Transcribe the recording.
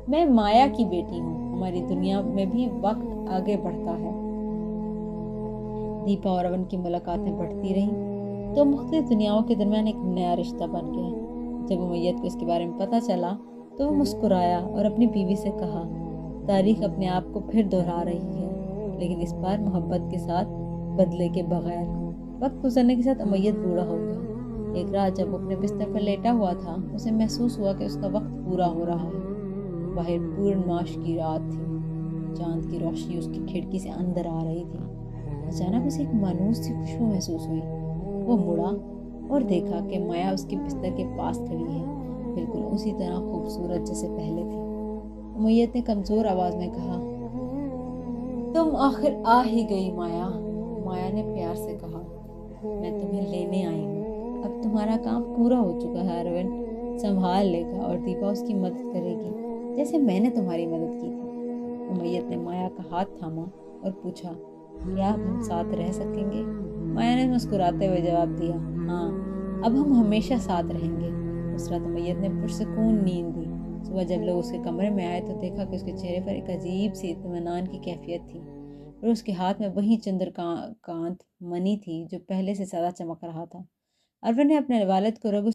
میں مایا کی بیٹی ہوں، ہماری دنیا میں بھی وقت آگے بڑھتا ہے۔ دیپا اور اون کی ملاقاتیں بڑھتی رہیں تو مختلف دنیاؤں کے درمیان ایک نیا رشتہ بن گیا۔ جب امیت کو اس کے بارے میں پتہ چلا تو وہ مسکرایا اور اپنی بیوی سے کہا، تاریخ اپنے آپ کو پھر دہرا رہی ہے، لیکن اس بار محبت کے ساتھ، بدلے کے بغیر۔ وقت گزرنے کے ساتھ امیت بوڑھا ہو گیا۔ ایک رات جب وہ اپنے بستر پر لیٹا ہوا تھا، اسے محسوس ہوا کہ اس کا وقت پورا ہو رہا ہے۔ باہر پورنماش کی رات تھی، چاند کی روشنی اس کی کھڑکی سے اندر آ رہی تھی۔ اچانک اسے ایک مانوس سی خوشبو محسوس ہوئی۔ وہ مڑا اور دیکھا کہ مایا اس کے بستر کے پاس کھڑی ہے، بالکل اسی طرح خوبصورت جیسے پہلے تھی۔ امیت نے کمزور آواز میں کہا، تم آخر آ ہی گئی مایا۔ مایا نے پیار سے کہا، میں تمہیں لینے آئی ہوں، اب تمہارا کام پورا ہو چکا ہے، اروند سنبھال لے گا اور دیپا اس کی مدد کرے گی، جیسے میں نے تمہاری مدد کی تھی۔ امیت نے مایا کا ہاتھ تھاما اور پوچھا، کیا اب ہم ساتھ رہ سکیں گے؟ مایا نے مسکراتے ہوئے جواب دیا، ہاں، اب ہم ہمیشہ ساتھ رہیں گے۔ اس رات امیت نے پرسکون نیند لی۔ صبح جب لوگ اس کے کمرے میں آئے تو دیکھا کہ اس کے چہرے پر ایک عجیب سی اطمینان کی کیفیت تھی، اور اس کے ہاتھ میں وہی چندر کانت منی تھی جو پہلے سے زیادہ چمک رہا تھا۔ اروند نے اپنے والد کو رگو